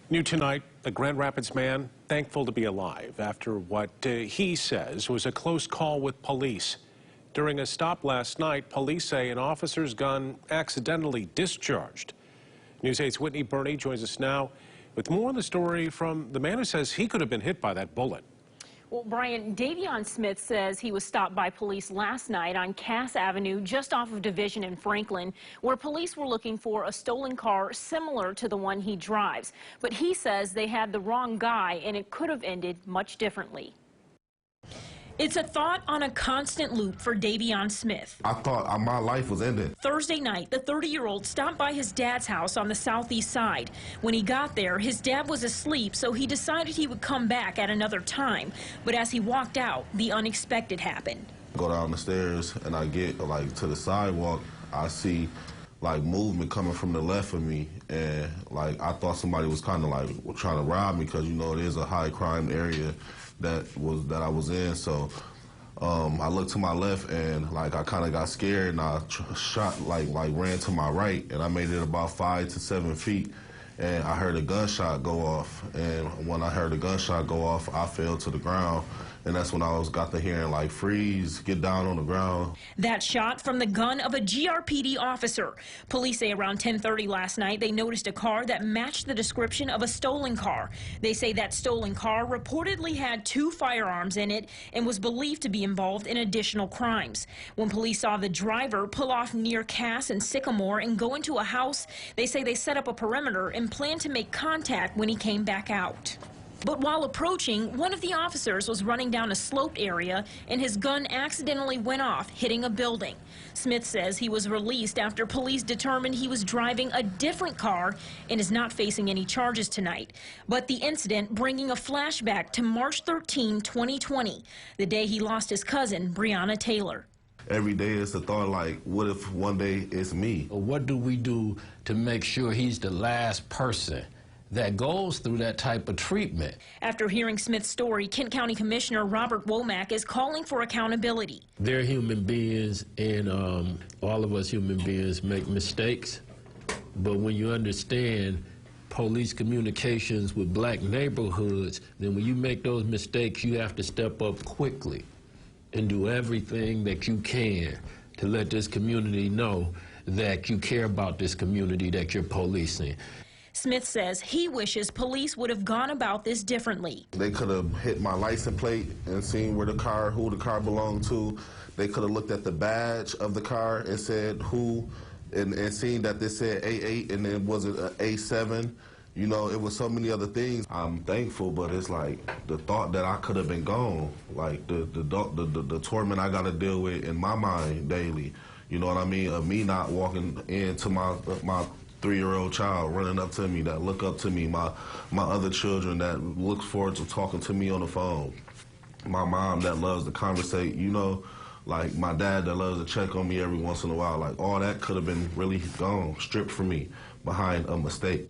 New tonight, a Grand Rapids man thankful to be alive after what he says was a close call with police. During a stop last night, police say an officer's gun accidentally discharged. News 8's Whitney Burney joins us now with more on the story from the man who says he could have been hit by that bullet. Well, Brian, Davion Smith says he was stopped by police last night on Cass Avenue, just off of Division in Franklin, where police were looking for a stolen car similar to the one he drives. But he says they had the wrong guy, and it could have ended much differently. It's a thought on a constant loop for Davion Smith. I thought my life was ending. Thursday night, the 30-year-old stopped by his dad's house on the southeast side. When he got there, his dad was asleep, so he decided he would come back at another time. But as he walked out, the unexpected happened. I go down the stairs and I get to the sidewalk. I see movement coming from the left of me, and I thought somebody was kind of trying to rob me, because you know it is a high crime area that I was in. So I looked to my left and I kind of got scared, and I shot ran to my right, and I made it about 5 to 7 feet, and I heard a gunshot go off. And when I heard a gunshot go off, I fell to the ground. And that's when I got to hearing freeze, get down on the ground. That shot from the gun of a GRPD officer. Police say around 10:30 last night they noticed a car that matched the description of a stolen car. They say that stolen car reportedly had 2 firearms in it and was believed to be involved in additional crimes. When police saw the driver pull off near Cass and Sycamore and go into a house, they say they set up a perimeter and planned to make contact when he came back out. But while approaching, one of the officers was running down a sloped area and his gun accidentally went off, hitting a building. Smith says he was released after police determined he was driving a different car and is not facing any charges tonight. But the incident bringing a flashback to March 13, 2020, the day he lost his cousin, Breonna Taylor. Every day it's a thought what if one day it's me? What do we do to make sure he's the last person that goes through that type of treatment? After hearing Smith's story, Kent County Commissioner Robert Womack is calling for accountability. They're human beings, and all of us human beings make mistakes. But when you understand police communications with black neighborhoods, then when you make those mistakes, you have to step up quickly and do everything that you can to let this community know that you care about this community that you're policing. Smith says he wishes police would have gone about this differently. They could have hit my license plate and seen who the car belonged to. They could have looked at the badge of the car and said who, and seen that they said A8 and it wasn't an A7. You know, it was so many other things. I'm thankful, but it's the thought that I could have been gone, the torment I got to deal with in my mind daily. You know what I mean? Of me not walking into my 3-year-old child running up to me, that look up to me, my other children that look forward to talking to me on the phone, my mom that loves to conversate, you know, my dad that loves to check on me every once in a while. All that could have been really gone, stripped from me behind a mistake.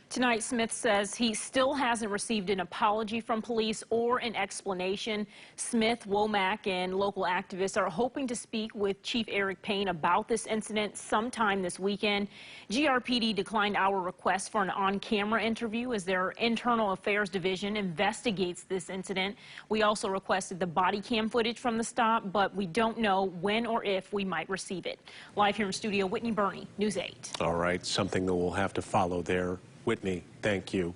Tonight, Smith says he still hasn't received an apology from police or an explanation. Smith, Womack, and local activists are hoping to speak with Chief Eric Payne about this incident sometime this weekend. GRPD declined our request for an on-camera interview as their Internal Affairs Division investigates this incident. We also requested the body cam footage from the stop, but we don't know when or if we might receive it. Live here in studio, Whitney Burney, News 8. All right, something that we'll have to follow there. Whitney, thank you.